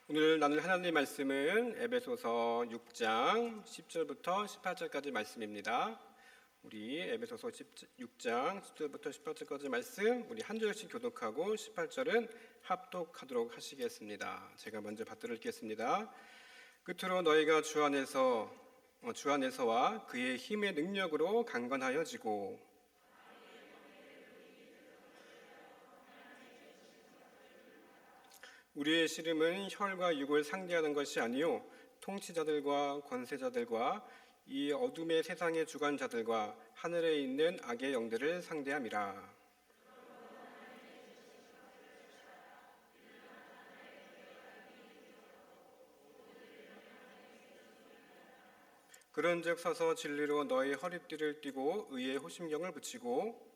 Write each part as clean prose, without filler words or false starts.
오늘 나눌 하나님의 말씀은 에베소서 6장 10절부터 18절까지 말씀입니다. 우리 에베소서 6장 10절부터 18절까지 말씀 우리 한 절씩 교독하고 18절은 합독하도록 하시겠습니다. 제가 먼저 받들어 읽겠습니다. 끝으로 너희가 주 안에서와 그의 힘의 능력으로 강건하여지고 우리의 씨름은 혈과 육을 상대하는 것이 아니요 통치자들과 권세자들과 이 어둠의 세상의 주관자들과 하늘에 있는 악의 영들을 상대함이라. 그런즉 서서 진리로 너희 허리띠를 띠고 의의 호심경을 붙이고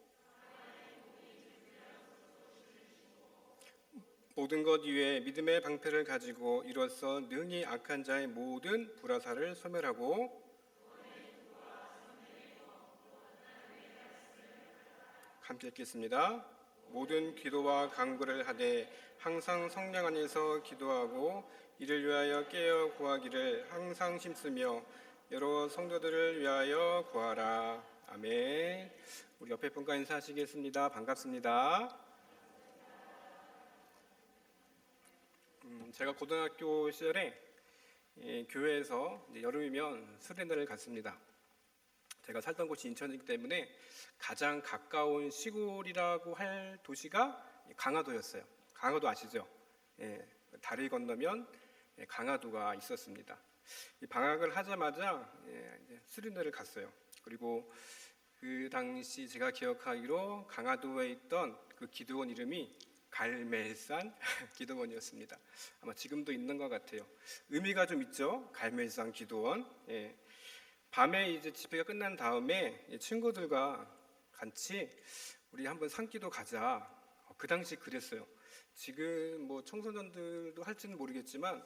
모든 것 위에 믿음의 방패를 가지고 이로써 능히 악한 자의 모든 불화살을 소멸하고 함께 읽겠습니다. 모든 기도와 간구를 하되 항상 성령 안에서 기도하고 이를 위하여 깨어 구하기를 항상 힘쓰며 여러 성도들을 위하여 구하라. 아멘. 우리 옆에 분과 인사하시겠습니다. 반갑습니다. 제가 고등학교 시절에 교회에서 여름이면 수련회를 갔습니다. 제가 살던 곳이 인천이기 때문에 가장 가까운 시골이라고 할 도시가 강화도였어요. 강화도 아시죠? 다리 건너면 강화도가 있었습니다. 방학을 하자마자 수련회를 갔어요. 그리고 그 당시 제가 기억하기로 강화도에 있던 그 기도원 이름이 갈멜산 기도원이었습니다. 아마 지금도 있는 것 같아요. 의미가 좀 있죠. 갈멜산 기도원. 밤에 이제 집회가 끝난 다음에 친구들과 같이 우리 한번 산기도 가자. 그 당시 그랬어요. 지금 뭐 청소년들도 할지는 모르겠지만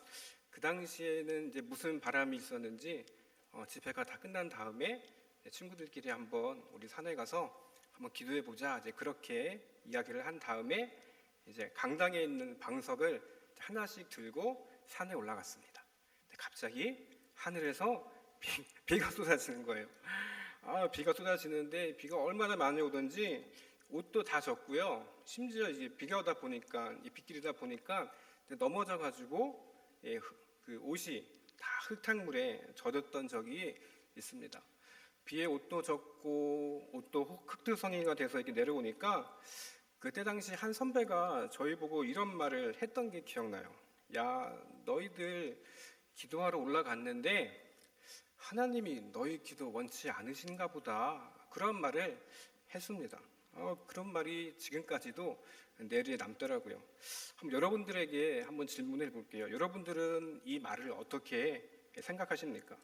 그 당시에는 이제 무슨 바람이 있었는지 집회가 다 끝난 다음에 친구들끼리 한번 우리 산에 가서 한번 기도해 보자. 이제 그렇게 이야기를 한 다음에 이제 강당에 있는 방석을 하나씩 들고 산에 올라갔습니다. 갑자기 하늘에서 비가 쏟아지는 거예요. 비가 쏟아지는데 비가 얼마나 많이 오던지 옷도 다 젖고요. 심지어 이제 비가 오다 보니까 이 빗길이다 보니까 넘어져 가지고 그 옷이 다 흙탕물에 젖었던 적이 있습니다. 비에 옷도 젖고 옷도 흙투성이가 돼서 이렇게 내려오니까 그때 당시 한 선배가 저희 보고 이런 말을 했던 게 기억나요. 야, 너희들 기도하러 올라갔는데 하나님이 너희 기도 원치 않으신가 보다. 그런 말을 했습니다. 그런 말이 지금까지도 뇌리에 남더라고요. 한번 여러분들에게 한번 질문해 볼게요. 여러분들은 이 말을 어떻게 생각하십니까?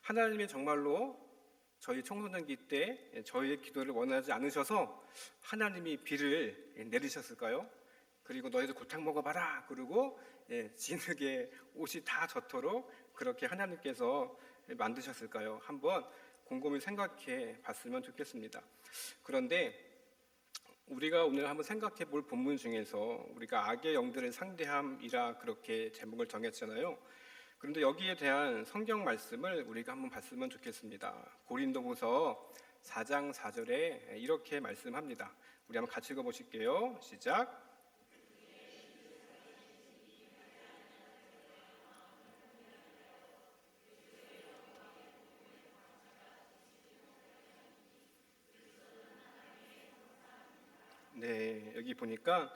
하나님이 정말로 저희 청소년기 때 저희의 기도를 원하지 않으셔서 하나님이 비를 내리셨을까요? 그리고 너희들 골탕 먹어봐라. 그리고 진흙에 옷이 다 젖도록 그렇게 하나님께서 만드셨을까요? 한번 곰곰이 생각해 봤으면 좋겠습니다. 그런데 우리가 오늘 한번 생각해 볼 본문 중에서 우리가 악의 영들을 상대함이라 그렇게 제목을 정했잖아요. 그런데 여기에 대한 성경 말씀을 우리가 한번 봤으면 좋겠습니다. 고린도후서 4장 4절에 이렇게 말씀합니다. 우리 한번 같이 읽어보실게요. 시작. 네, 여기 보니까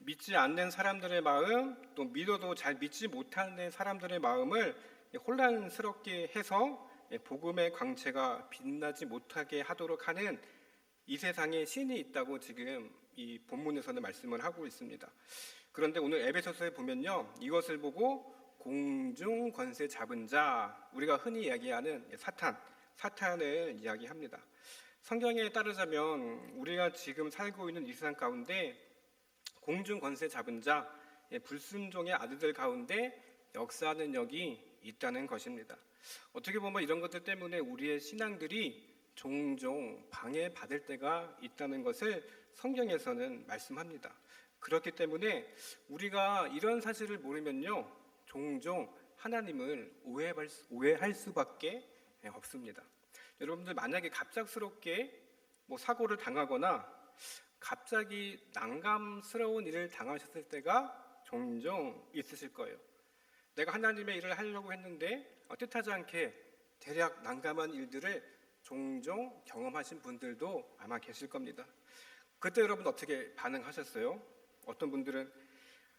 믿지 않는 사람들의 마음, 또 믿어도 잘 믿지 못하는 사람들의 마음을 혼란스럽게 해서 복음의 광채가 빛나지 못하게 하도록 하는 이 세상에 신이 있다고 지금 이 본문에서는 말씀을 하고 있습니다. 그런데 오늘 에베소서에 보면요, 이것을 보고 공중 권세 잡은 자, 우리가 흔히 이야기하는 사탄을 이야기합니다. 성경에 따르자면 우리가 지금 살고 있는 이 세상 가운데 공중 권세 잡은 자, 불순종의 아들들 가운데 역사하는 영이 있다는 것입니다. 어떻게 보면 이런 것들 때문에 우리의 신앙들이 종종 방해받을 때가 있다는 것을 성경에서는 말씀합니다. 그렇기 때문에 우리가 이런 사실을 모르면요, 종종 하나님을 오해할 수밖에 없습니다. 여러분들 만약에 갑작스럽게 사고를 당하거나 갑자기 난감스러운 일을 당하셨을 때가 종종 있으실 거예요. 내가 하나님의 일을 하려고 했는데 뜻하지 않게 대략 난감한 일들을 종종 경험하신 분들도 아마 계실 겁니다. 그때 여러분 어떻게 반응하셨어요? 어떤 분들은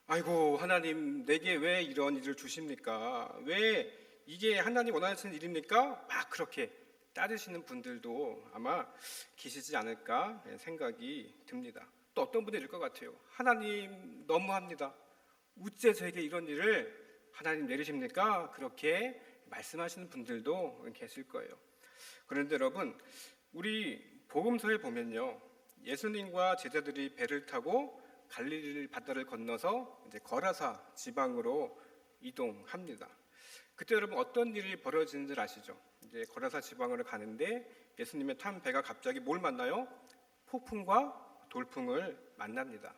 아이고 하나님 내게 왜 이런 일을 주십니까? 왜 이게 하나님 원하시는 일입니까? 막 그렇게 따르시는 분들도 아마 계시지 않을까 생각이 듭니다. 또 어떤 분들일 것 같아요. 하나님 너무합니다. 어째 제게 이런 일을 하나님 내리십니까? 그렇게 말씀하시는 분들도 계실 거예요. 그런데 여러분, 우리 복음서에 보면요, 예수님과 제자들이 배를 타고 갈릴리 바다를 건너서 이제 거라사 지방으로 이동합니다. 그때 여러분 어떤 일이 벌어지는 줄 아시죠? 이제 거라사 지방으로 가는데 예수님의 탄 배가 갑자기 뭘 만나요? 폭풍과 돌풍을 만납니다.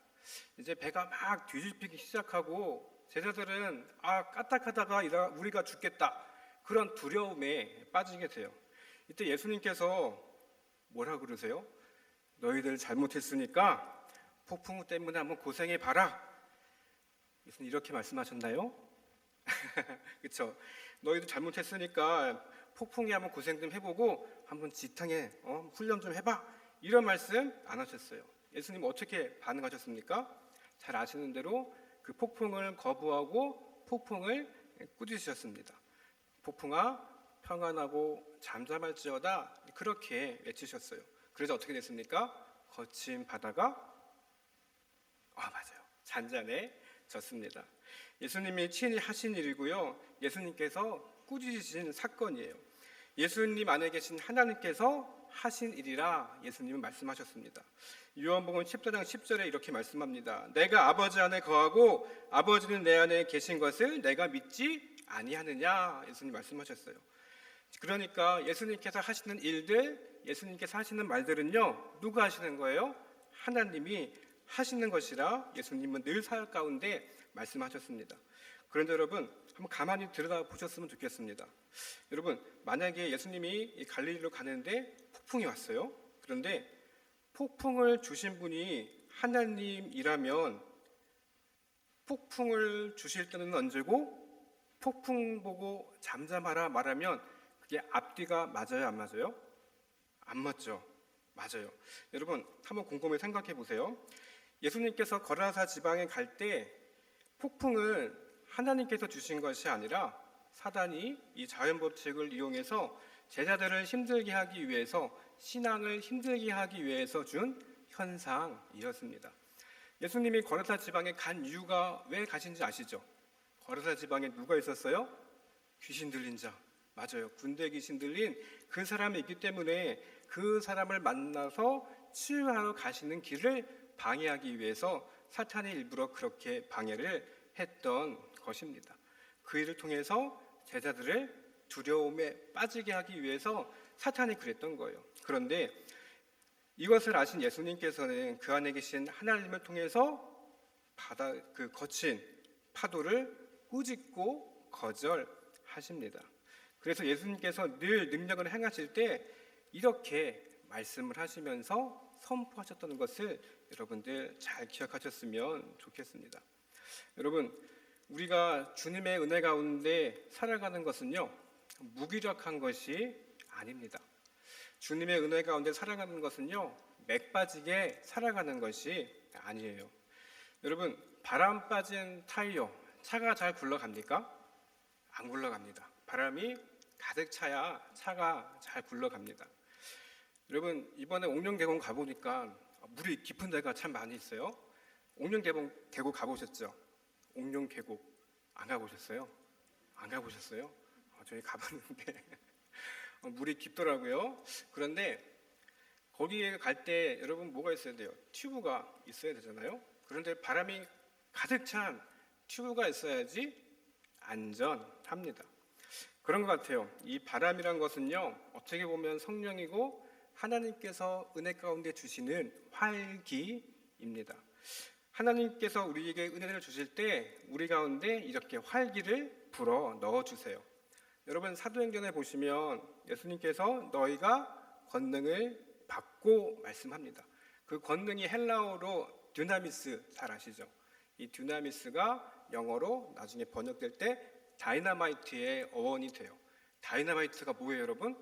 이제 배가 막 뒤집히기 시작하고 제자들은 까딱하다가 우리가 죽겠다 그런 두려움에 빠지게 돼요. 이때 예수님께서 뭐라 그러세요? 너희들 잘못했으니까 폭풍 때문에 한번 고생해 봐라. 예수님 이렇게 말씀하셨나요? 그렇죠? 너희들 잘못했으니까 폭풍에 한번 고생 좀 해보고 한번 지탕에 훈련 좀 해봐. 이런 말씀 안 하셨어요. 예수님 어떻게 반응하셨습니까? 잘 아시는 대로 그 폭풍을 거부하고 폭풍을 꾸짖으셨습니다. 폭풍아 평안하고 잠잠할지어다 그렇게 외치셨어요. 그래서 어떻게 됐습니까? 거친 바다가 맞아요. 잔잔해졌습니다. 예수님이 친히 하신 일이고요. 예수님께서 꾸짖으신 사건이에요. 예수님 안에 계신 하나님께서 하신 일이라 예수님은 말씀하셨습니다. 요한복음 14장 10절에 이렇게 말씀합니다. 내가 아버지 안에 거하고 아버지는 내 안에 계신 것을 내가 믿지 아니하느냐 예수님 말씀하셨어요. 그러니까 예수님께서 하시는 일들, 예수님께서 하시는 말들은요, 누가 하시는 거예요? 하나님이 하시는 것이라 예수님은 늘 사역 가운데 말씀하셨습니다. 그런데 여러분 한번 가만히 들여다보셨으면 좋겠습니다. 여러분 만약에 예수님이 갈릴리로 가는데 폭풍이 왔어요. 그런데 폭풍을 주신 분이 하나님이라면 폭풍을 주실 때는 언제고 폭풍 보고 잠잠하라 말하면 그게 앞뒤가 맞아요, 안 맞아요? 안 맞죠. 맞아요. 여러분 한번 곰곰이 생각해 보세요. 예수님께서 거라사 지방에 갈 때 폭풍을 하나님께서 주신 것이 아니라 사단이 이 자연법칙을 이용해서 제자들을 힘들게 하기 위해서, 신앙을 힘들게 하기 위해서 준 현상이었습니다. 예수님이 거라사 지방에 간 이유가 왜 가신지 아시죠? 거라사 지방에 누가 있었어요? 귀신 들린 자. 맞아요. 군대 귀신 들린 그 사람이 있기 때문에 그 사람을 만나서 치유하러 가시는 길을 방해하기 위해서 사탄이 일부러 그렇게 방해를 했던 것입니다. 그 일을 통해서 제자들을 두려움에 빠지게 하기 위해서 사탄이 그랬던 거예요. 그런데 이것을 아신 예수님께서는 그 안에 계신 하나님을 통해서 그 거친 파도를 꾸짖고 거절하십니다. 그래서 예수님께서 늘 능력을 행하실 때 이렇게 말씀을 하시면서 선포하셨던 것을 여러분들 잘 기억하셨으면 좋겠습니다. 여러분, 우리가 주님의 은혜 가운데 살아가는 것은요, 무기력한 것이 아닙니다. 주님의 은혜 가운데 살아가는 것은요, 맥 빠지게 살아가는 것이 아니에요. 여러분, 바람 빠진 타이어, 차가 잘 굴러갑니까? 안 굴러갑니다. 바람이 가득 차야 차가 잘 굴러갑니다. 여러분, 이번에 옥룡계곡 가보니까 물이 깊은 데가 참 많이 있어요. 옥룡계곡 가보셨죠? 옥룡계곡 안 가보셨어요? 안 가보셨어요? 저희 가봤는데 물이 깊더라고요. 그런데 거기에 갈 때 여러분 뭐가 있어야 돼요? 튜브가 있어야 되잖아요. 그런데 바람이 가득 찬 튜브가 있어야지 안전합니다. 그런 것 같아요. 이 바람이란 것은요, 어떻게 보면 성령이고 하나님께서 은혜 가운데 주시는 활기입니다. 하나님께서 우리에게 은혜를 주실 때 우리 가운데 이렇게 활기를 불어 넣어 주세요. 여러분 사도행전에 보시면 예수님께서 너희가 권능을 받고 말씀합니다. 그 권능이 헬라어로 듀나미스, 잘 아시죠? 이 듀나미스가 영어로 나중에 번역될 때 다이너마이트의 어원이 돼요. 다이너마이트가 뭐예요, 여러분?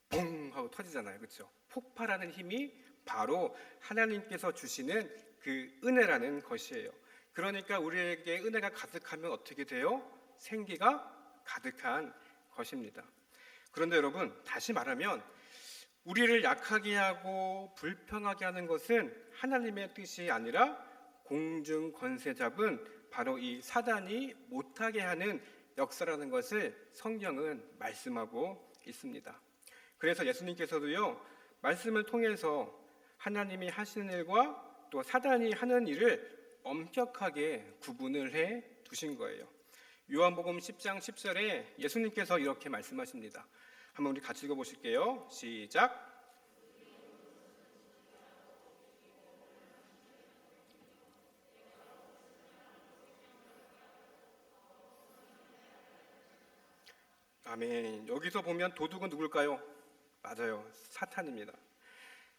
봉 하고 터지잖아요, 그렇죠? 폭발하는 힘이 바로 하나님께서 주시는 그 은혜라는 것이에요. 그러니까 우리에게 은혜가 가득하면 어떻게 돼요? 생기가 가득한 것입니다. 그런데 여러분, 다시 말하면 우리를 약하게 하고 불평하게 하는 것은 하나님의 뜻이 아니라 공중 권세 잡은 바로 이 사단이 못하게 하는 역사라는 것을 성경은 말씀하고 있습니다. 그래서 예수님께서도요, 말씀을 통해서 하나님이 하시는 일과 또 사단이 하는 일을 엄격하게 구분을 해 두신 거예요. 요한복음 10장 10절에 예수님께서 이렇게 말씀하십니다. 한번 우리 같이 읽어보실게요. 시작. 아멘. 여기서 보면 도둑은 누굴까요? 맞아요. 사탄입니다.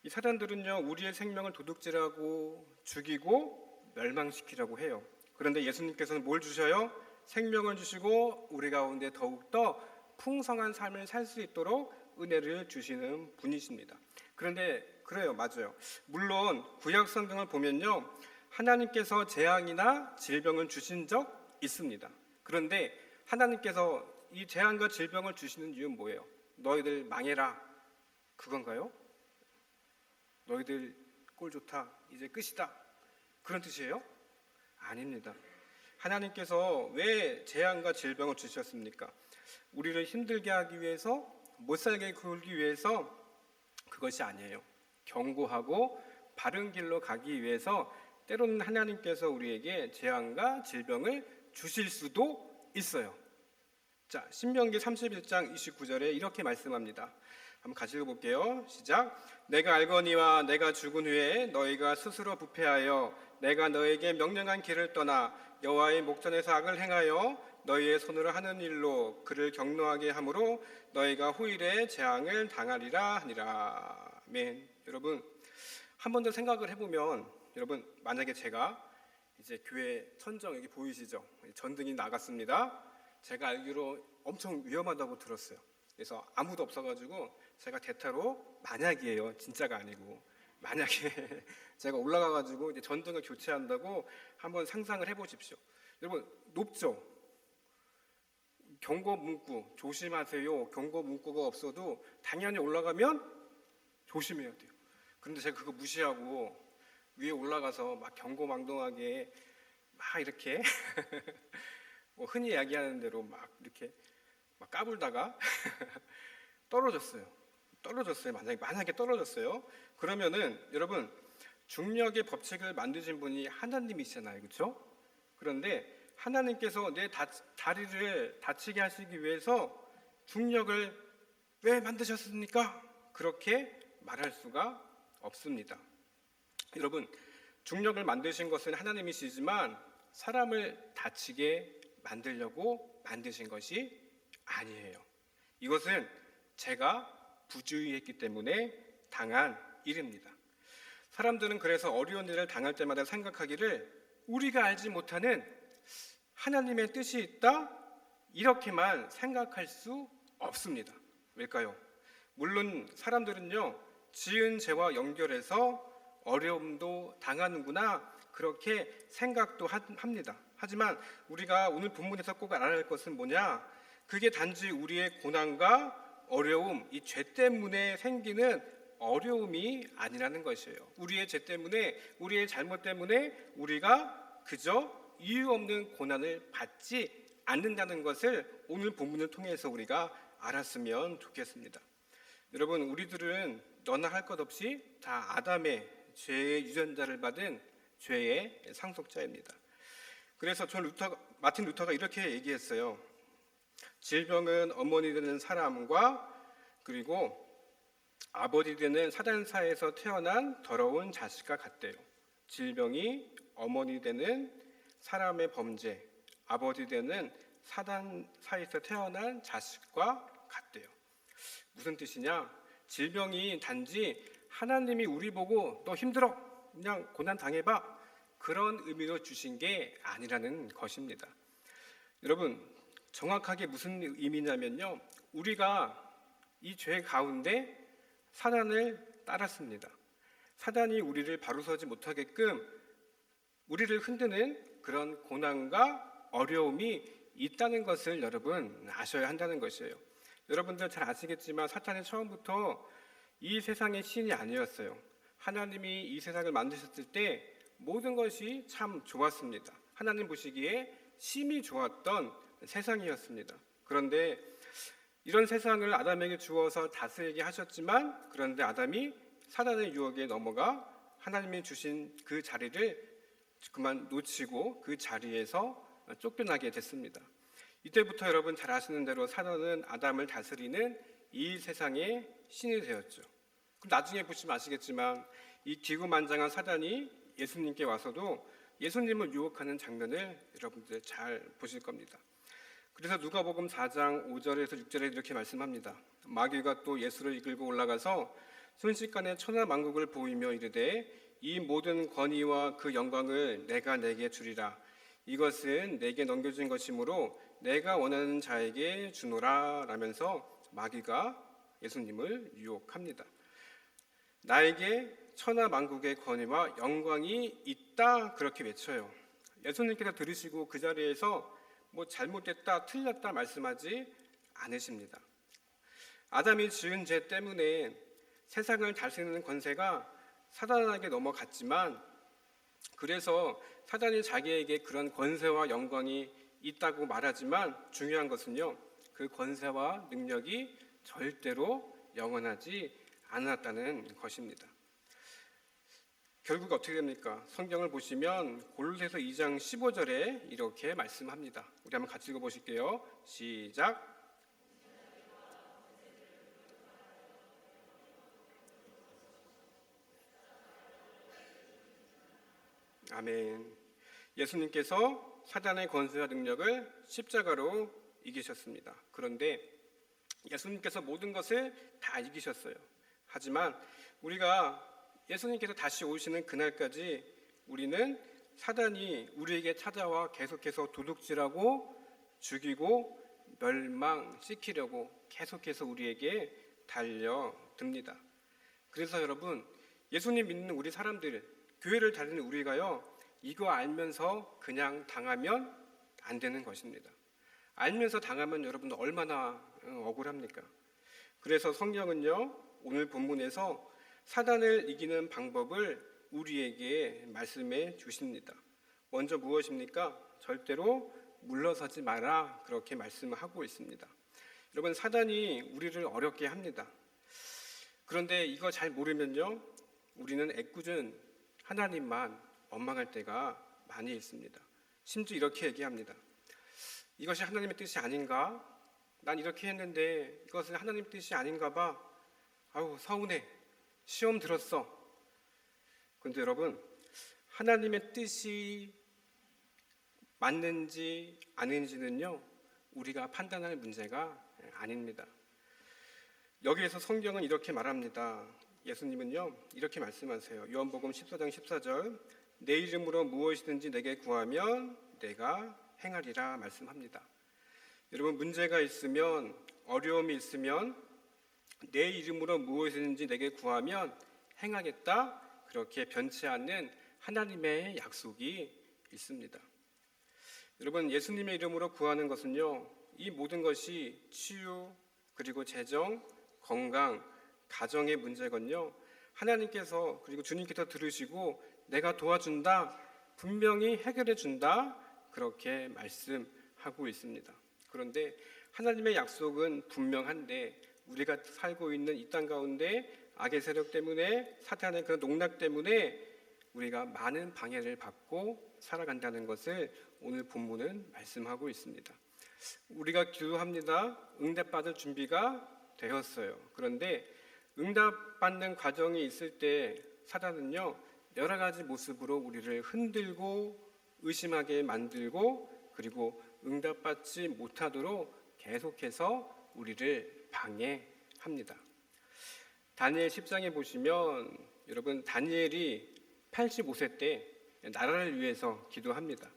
이 사단들은요, 우리의 생명을 도둑질하고 죽이고 멸망시키려고 해요. 그런데 예수님께서는 뭘 주셔요? 생명을 주시고 우리 가운데 더욱더 풍성한 삶을 살 수 있도록 은혜를 주시는 분이십니다. 그런데 그래요, 맞아요. 물론 구약 성경을 보면요, 하나님께서 재앙이나 질병을 주신 적 있습니다. 그런데 하나님께서 이 재앙과 질병을 주시는 이유는 뭐예요? 너희들 망해라, 그건가요? 너희들 꼴 좋다, 이제 끝이다, 그런 뜻이에요? 아닙니다. 하나님께서 왜 재앙과 질병을 주셨습니까? 우리를 힘들게 하기 위해서, 못 살게 굴기 위해서, 그것이 아니에요. 경고하고 바른 길로 가기 위해서 때로는 하나님께서 우리에게 재앙과 질병을 주실 수도 있어요. 자, 신명기 31장 29절에 이렇게 말씀합니다. 한번 같이 읽어볼게요. 시작. 내가 알거니와 내가 죽은 후에 너희가 스스로 부패하여 내가 너에게 명령한 길을 떠나 여호와의 목전에서 악을 행하여 너희의 손으로 하는 일로 그를 경노하게 함으로 너희가 후일에 재앙을 당하리라 하니라. 아멘. 여러분, 한 번 더 생각을 해보면, 여러분, 만약에 제가 이제 교회 천정 여기 보이시죠? 전등이 나갔습니다. 제가 알기로 엄청 위험하다고 들었어요. 그래서 아무도 없어가지고 제가 대타로, 만약이에요, 진짜가 아니고, 만약에 제가 올라가가지고 이제 전등을 교체한다고 한번 상상을 해보십시오. 여러분, 높죠? 경고 문구 조심하세요, 경고 문구가 없어도 당연히 올라가면 조심해야 돼요. 그런데 제가 그거 무시하고 위에 올라가서 막 경고망동하게 막 이렇게 뭐 흔히 이야기하는 대로 막 이렇게 막 까불다가 떨어졌어요. 만약에 떨어졌어요. 그러면은 여러분, 중력의 법칙을 만드신 분이 하나님이시잖아요, 그렇죠? 그런데 하나님께서 내 다리를 다치게 하시기 위해서 중력을 왜 만드셨습니까? 그렇게 말할 수가 없습니다. 여러분, 중력을 만드신 것은 하나님이시지만 사람을 다치게 만들려고 만드신 것이 아니에요. 이것은 제가 부주의했기 때문에 당한 일입니다. 사람들은 그래서 어려운 일을 당할 때마다 생각하기를 우리가 알지 못하는 하나님의 뜻이 있다, 이렇게만 생각할 수 없습니다. 왜일까요? 물론 사람들은요, 지은 죄와 연결해서 어려움도 당하는구나, 그렇게 생각도 합니다. 하지만 우리가 오늘 본문에서 꼭 알아야 할 것은 뭐냐? 그게 단지 우리의 고난과 어려움, 이 죄 때문에 생기는 어려움이 아니라는 것이에요. 우리의 죄 때문에, 우리의 잘못 때문에 우리가 그저 이유 없는 고난을 받지 않는다는 것을 오늘 본문을 통해서 우리가 알았으면 좋겠습니다. 여러분, 우리들은 너나 할 것 없이 다 아담의 죄의 유전자를 받은 죄의 상속자입니다. 그래서 마틴 루터가 이렇게 얘기했어요. 질병은 어머니 되는 사람과 그리고 아버지 되는 사단사에서 태어난 더러운 자식과 같대요. 질병이 어머니 되는 사람의 범죄, 아버지 되는 사단 사이에서 태어난 자식과 같대요. 무슨 뜻이냐? 질병이 단지 하나님이 우리 보고 너 힘들어, 그냥 고난 당해봐, 그런 의미로 주신 게 아니라는 것입니다. 여러분, 정확하게 무슨 의미냐면요, 우리가 이 죄 가운데 사단을 따랐습니다. 사단이 우리를 바로 서지 못하게끔 우리를 흔드는 그런 고난과 어려움이 있다는 것을 여러분 아셔야 한다는 것이에요. 여러분들 잘 아시겠지만 사탄은 처음부터 이 세상의 신이 아니었어요. 하나님이 이 세상을 만드셨을 때 모든 것이 참 좋았습니다. 하나님 보시기에 심히 좋았던 세상이었습니다. 그런데 이런 세상을 아담에게 주어서 다스리게 하셨지만, 그런데 아담이 사단의 유혹에 넘어가 하나님이 주신 그 자리를 그만 놓치고 그 자리에서 쫓겨나게 됐습니다. 이때부터 여러분 잘 아시는 대로 사단은 아담을 다스리는 이 세상의 신이 되었죠. 나중에 보시면 아시겠지만 이 기구만장한 사단이 예수님께 와서도 예수님을 유혹하는 장면을 여러분들 잘 보실 겁니다. 그래서 누가복음 4장 5절에서 6절에 이렇게 말씀합니다. 마귀가 또 예수를 이끌고 올라가서 순식간에 천하만국을 보이며 이르되 이 모든 권위와 그 영광을 내가 네게 주리라. 이것은 내게 넘겨진 것이므로 내가 원하는 자에게 주노라 라면서 마귀가 예수님을 유혹합니다. 나에게 천하만국의 권위와 영광이 있다, 그렇게 외쳐요. 예수님께서 들으시고 그 자리에서 뭐 잘못됐다, 틀렸다 말씀하지 않으십니다. 아담이 지은 죄 때문에 세상을 다스리는 권세가 사단에게 넘어갔지만, 그래서 사단이 자기에게 그런 권세와 영광이 있다고 말하지만 중요한 것은요, 그 권세와 능력이 절대로 영원하지 않았다는 것입니다. 결국 어떻게 됩니까? 성경을 보시면 골로새서 2장 15절에 이렇게 말씀합니다. 우리 한번 같이 읽어보실게요. 시작. 아멘. 예수님께서 사단의 권세와 능력을 십자가로 이기셨습니다. 그런데 예수님께서 모든 것을 다 이기셨어요. 하지만 우리가 예수님께서 다시 오시는 그날까지 우리는 사단이 우리에게 찾아와 계속해서 도둑질하고 죽이고 멸망시키려고 계속해서 우리에게 달려듭니다. 그래서 여러분, 예수님 믿는 우리 사람들, 교회를 다니는 우리가요, 이거 알면서 그냥 당하면 안 되는 것입니다. 알면서 당하면 여러분 얼마나 억울합니까? 그래서 성경은요, 오늘 본문에서 사단을 이기는 방법을 우리에게 말씀해 주십니다. 먼저 무엇입니까? 절대로 물러서지 마라, 그렇게 말씀하고 있습니다. 여러분, 사단이 우리를 어렵게 합니다. 그런데 이거 잘 모르면요, 우리는 애꿎은 하나님만 원망할 때가 많이 있습니다. 심지어 이렇게 얘기합니다. 이것이 하나님의 뜻이 아닌가? 난 이렇게 했는데 이것은 하나님의 뜻이 아닌가 봐. 아우, 서운해. 시험 들었어. 그런데 여러분, 하나님의 뜻이 맞는지 아닌지는요, 우리가 판단할 문제가 아닙니다. 여기에서 성경은 이렇게 말합니다. 예수님은요, 이렇게 말씀하세요. 요한복음 14장 14절, 내 이름으로 무엇이든지 내게 구하면 내가 행하리라 말씀합니다. 여러분, 문제가 있으면, 어려움이 있으면 내 이름으로 무엇이든지 내게 구하면 행하겠다, 그렇게 변치 않는 하나님의 약속이 있습니다. 여러분, 예수님의 이름으로 구하는 것은요, 이 모든 것이 치유, 그리고 재정, 건강, 가정의 문제건요, 하나님께서 그리고 주님께서 들으시고 내가 도와준다, 분명히 해결해 준다, 그렇게 말씀하고 있습니다. 그런데 하나님의 약속은 분명한데 우리가 살고 있는 이 땅 가운데 악의 세력 때문에, 사탄의 그런 농락 때문에 우리가 많은 방해를 받고 살아간다는 것을 오늘 본문은 말씀하고 있습니다. 우리가 기도합니다. 응답받을 준비가 되었어요. 그런데 응답받는 과정이 있을 때 사단은요, 여러 가지 모습으로 우리를 흔들고 의심하게 만들고 그리고 응답받지 못하도록 계속해서 우리를 방해합니다. 다니엘 10장에 보시면 여러분 다니엘이 85세 때 나라를 위해서 기도합니다.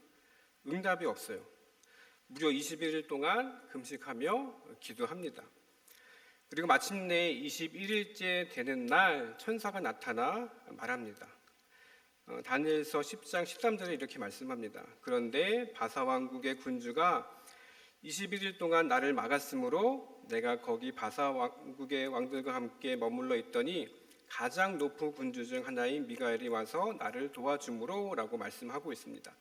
응답이 없어요. 무려 21일 동안 금식하며 기도합니다. 그리고 마침내 21일째 되는 날 천사가 나타나 말합니다. 다니엘서 10장 13절에 이렇게 말씀합니다. 그런데 바사 왕국의 군주가 21일 동안 나를 막았으므로 내가 거기 바사 왕국의 왕들과 함께 머물러 있더니 가장 높은 군주 중 하나인 미가엘이 와서 나를 도와주므로 라고 말씀하고 있습니다.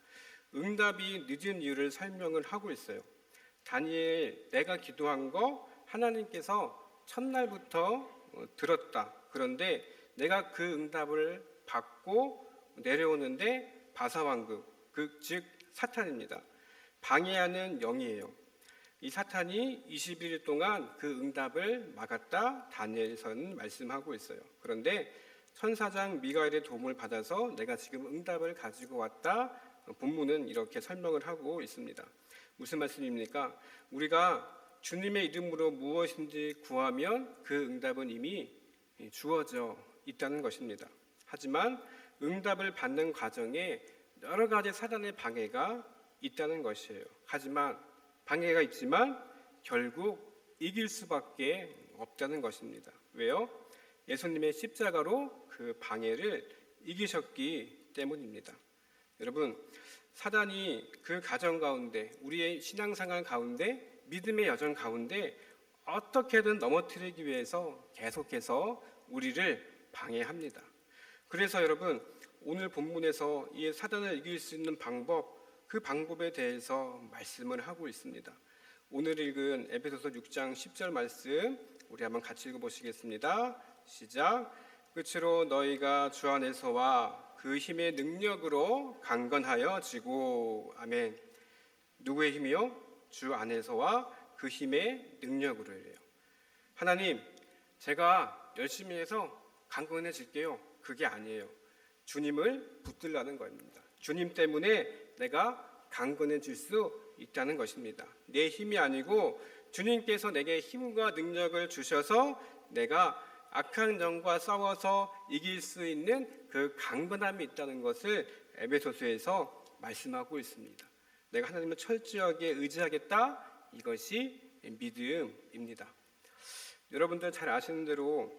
응답이 늦은 이유를 설명을 하고 있어요. 다니엘, 내가 기도한 거 하나님께서 첫날부터 들었다. 그런데 내가 그 응답을 받고 내려오는데 바사 왕국, 즉 사탄입니다. 방해하는 영이에요. 이 사탄이 21일 동안 그 응답을 막았다. 다니엘서는 말씀하고 있어요. 그런데 천사장 미가엘의 도움을 받아서 내가 지금 응답을 가지고 왔다. 본문은 이렇게 설명을 하고 있습니다. 무슨 말씀입니까? 우리가 주님의 이름으로 무엇인지 구하면 그 응답은 이미 주어져 있다는 것입니다. 하지만 응답을 받는 과정에 여러 가지 사단의 방해가 있다는 것이에요. 하지만 방해가 있지만 결국 이길 수밖에 없다는 것입니다. 왜요? 예수님의 십자가로 그 방해를 이기셨기 때문입니다. 여러분, 사단이 그 가정 가운데, 우리의 신앙생활 가운데, 믿음의 여정 가운데 어떻게든 넘어뜨리기 위해서 계속해서 우리를 방해합니다. 그래서 여러분, 오늘 본문에서 이 사단을 이길 수 있는 방법, 그 방법에 대해서 말씀을 하고 있습니다. 오늘 읽은 에베소서 6장 10절 말씀 우리 한번 같이 읽어보시겠습니다. 시작. 끝으로 너희가 주 안에서와 그 힘의 능력으로 강건하여 지고. 아멘. 누구의 힘이요? 주 안에서와 그 힘의 능력으로예요. 하나님, 제가 열심히 해서 강건해질게요. 그게 아니에요. 주님을 붙들라는 겁니다. 주님 때문에 내가 강건해질 수 있다는 것입니다. 내 힘이 아니고 주님께서 내게 힘과 능력을 주셔서 내가 악한 영과 싸워서 이길 수 있는 그 강건함이 있다는 것을 에베소서에서 말씀하고 있습니다. 내가 하나님을 철저하게 의지하겠다. 이것이 믿음입니다. 여러분들 잘 아시는 대로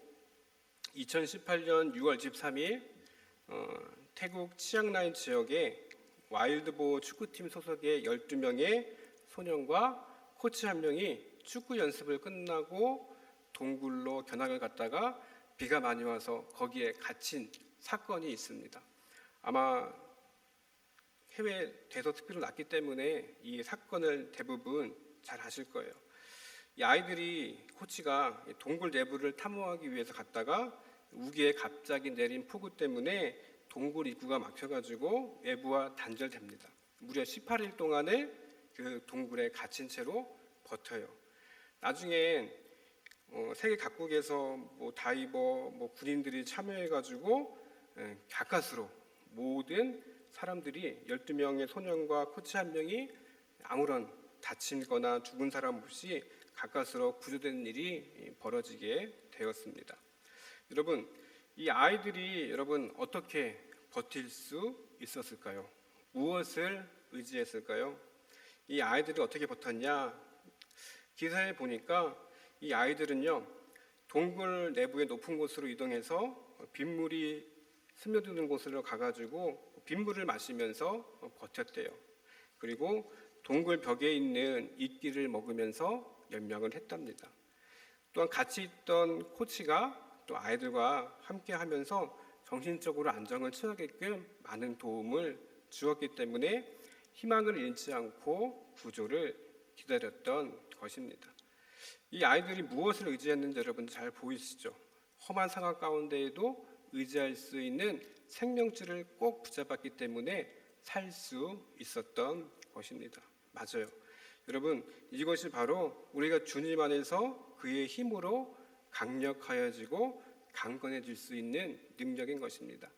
2018년 6월 23일 태국 치앙라이 지역에 와일드보 축구팀 소속의 12명의 소년과 코치 한 명이 축구 연습을 끝나고 동굴로 견학을 갔다가 비가 많이 와서 거기에 갇힌 사건이 있습니다. 아마 해외 대서특필로 났기 때문에 이 사건을 대부분 잘 아실 거예요. 이 아이들이 코치가 동굴 내부를 탐험하기 위해서 갔다가 우기에 갑자기 내린 폭우 때문에 동굴 입구가 막혀가지고 외부와 단절됩니다. 무려 18일 동안을 그 동굴에 갇힌 채로 버텨요. 나중엔 세계 각국에서 다이버, 군인들이 참여해가지고 가까스로 모든 사람들이 12명의 소년과 코치 한 명이 아무런 다친 거나 죽은 사람 없이 가까스로 구조되는 일이 벌어지게 되었습니다. 여러분, 이 아이들이 어떻게 버틸 수 있었을까요? 무엇을 의지했을까요? 이 아이들이 어떻게 버텼냐? 기사에 보니까 이 아이들은요, 동굴 내부의 높은 곳으로 이동해서 빗물이 스며드는 곳으로 가가지고 빗물을 마시면서 버텼대요. 그리고 동굴 벽에 있는 이끼를 먹으면서 연명을 했답니다. 또한 같이 있던 코치가 또 아이들과 함께 하면서 정신적으로 안정을 취하게끔 많은 도움을 주었기 때문에 희망을 잃지 않고 구조를 기다렸던 것입니다. 이 아이들이 무엇을 의지했는지 여러분 잘 보이시죠? 험한 상황 가운데에도 의지할 수 있는 생명줄을 꼭 붙잡았기 때문에 살 수 있었던 것입니다. 맞아요. 여러분, 이것이 바로 우리가 주님 안에서 그의 힘으로 강력하여지고 강건해질 수 있는 능력인 것입니다.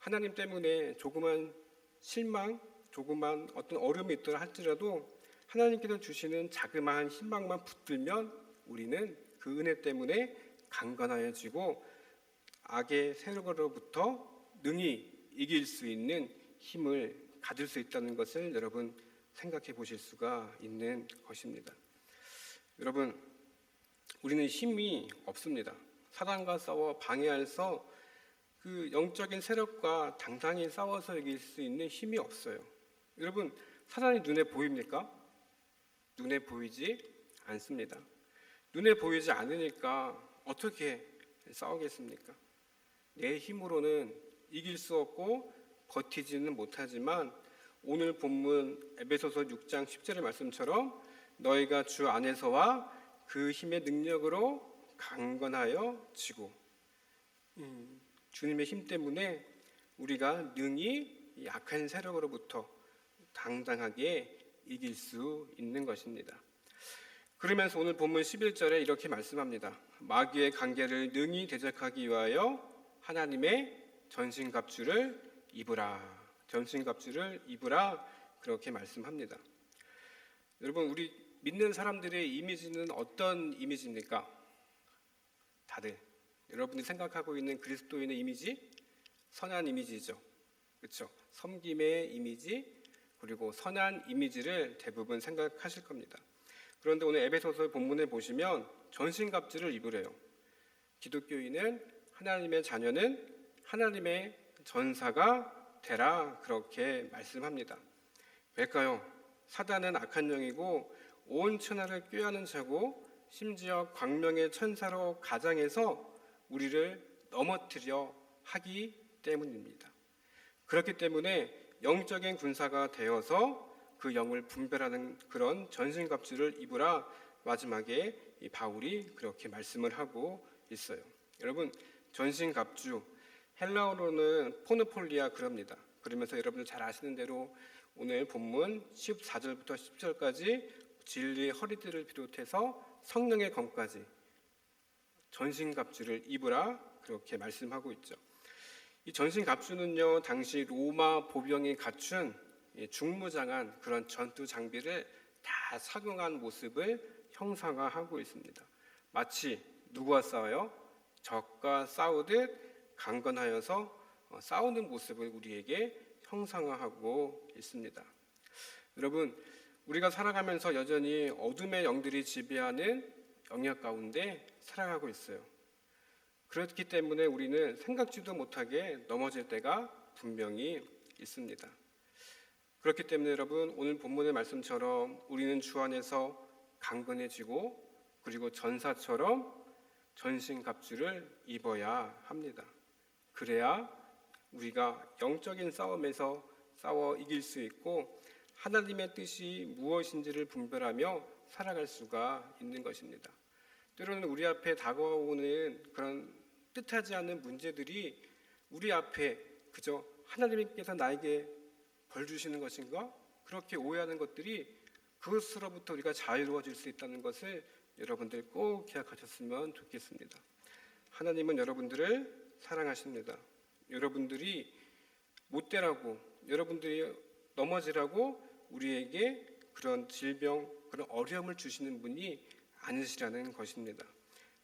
하나님 때문에 조그만 실망, 조그만 어떤 어려움이 있더라 할지라도 하나님께서 주시는 자그마한 희망만 붙들면 우리는 그 은혜 때문에 강건하여지고 악의 세력으로부터 능히 이길 수 있는 힘을 가질 수 있다는 것을 여러분 생각해 보실 수가 있는 것입니다. 여러분, 우리는 힘이 없습니다. 사단과 싸워 방해해서 그 영적인 세력과 당당히 싸워서 이길 수 있는 힘이 없어요. 여러분, 사단이 눈에 보입니까? 눈에 보이지 않습니다. 눈에 보이지 않으니까 어떻게 싸우겠습니까? 내 힘으로는 이길 수 없고 버티지는 못하지만 오늘 본문 에베소서 6장 10절의 말씀처럼 너희가 주 안에서와 그 힘의 능력으로 강건하여 지고 주님의 힘 때문에 우리가 능히 약한 세력으로부터 당당하게 이길 수 있는 것입니다. 그러면서 오늘 본문 11절에 이렇게 말씀합니다. 마귀의 관계를 능히 대적하기 위하여 하나님의 전신갑주를 입으라. 전신갑주를 입으라. 그렇게 말씀합니다. 여러분, 우리 믿는 사람들의 이미지는 어떤 이미지입니까? 다들 여러분이 생각하고 있는 그리스도인의 이미지, 선한 이미지죠. 그렇죠? 섬김의 이미지, 그리고 선한 이미지를 대부분 생각하실 겁니다. 그런데 오늘 에베소서 본문에 보시면 전신갑주를 입으래요. 기독교인은 하나님의 자녀는 하나님의 전사가 되라 그렇게 말씀합니다. 왜일까요? 사단은 악한 영이고 온 천하를 꾀하는 자고 심지어 광명의 천사로 가장해서 우리를 넘어뜨려 하기 때문입니다. 그렇기 때문에 영적인 군사가 되어서 그 영을 분별하는 그런 전신갑주를 입으라 마지막에 이 바울이 그렇게 말씀을 하고 있어요. 여러분, 전신갑주 헬라어로는 포노폴리아 그럽니다. 그러면서 여러분들 잘 아시는 대로 오늘 본문 14절부터 10절까지 진리의 허리띠를 비롯해서 성령의 검까지 전신갑주를 입으라 그렇게 말씀하고 있죠. 이 전신갑주는요, 당시 로마 보병이 갖춘 중무장한 그런 전투 장비를 다 착용한 모습을 형상화하고 있습니다. 마치 누구와 싸워요? 적과 싸우듯 강건하여서 싸우는 모습을 우리에게 형상화하고 있습니다. 여러분, 우리가 살아가면서 여전히 어둠의 영들이 지배하는 영역 가운데 살아가고 있어요. 그렇기 때문에 우리는 생각지도 못하게 넘어질 때가 분명히 있습니다. 그렇기 때문에 여러분, 오늘 본문의 말씀처럼 우리는 주 안에서 강건해지고 그리고 전사처럼 전신갑주를 입어야 합니다. 그래야 우리가 영적인 싸움에서 싸워 이길 수 있고 하나님의 뜻이 무엇인지를 분별하며 살아갈 수가 있는 것입니다. 때로는 우리 앞에 다가오는 그런 뜻하지 않는 문제들이 우리 앞에 그저 하나님께서 나에게 벌 주시는 것인가? 그렇게 오해하는 것들이 그것으로부터 우리가 자유로워질 수 있다는 것을 여러분들 꼭 기억하셨으면 좋겠습니다. 하나님은 여러분들을 사랑하십니다. 여러분들이 못되라고, 여러분들이 넘어지라고 우리에게 그런 질병, 그런 어려움을 주시는 분이 아니시라는 것입니다.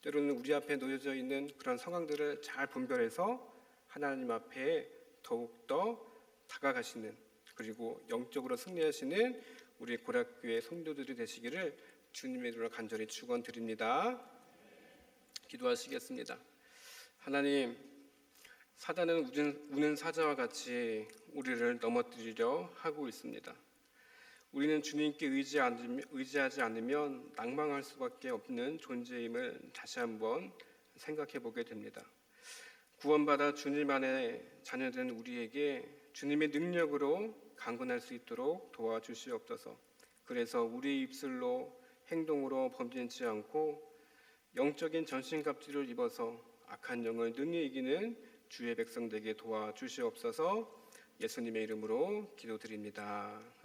때로는 우리 앞에 놓여져 있는 그런 상황들을 잘 분별해서 하나님 앞에 더욱더 다가가시는, 그리고 영적으로 승리하시는 우리 고락교회 성도들이 되시기를 주님의 이름으로 간절히 축원드립니다. 기도하시겠습니다. 하나님, 사단은 우는 사자와 같이 우리를 넘어뜨리려 하고 있습니다. 우리는 주님께 의지하지 않으면 낭망할 수밖에 없는 존재임을 다시 한번 생각해 보게 됩니다. 구원받아 주님 안에 자녀된 우리에게 주님의 능력으로 강건할 수 있도록 도와주시옵소서. 그래서 우리 입술로 행동으로 범죄치 않고 영적인 전신갑주를 입어서 악한 영을 능히 이기는 주의 백성 되게 도와주시옵소서. 예수님의 이름으로 기도드립니다. 아멘.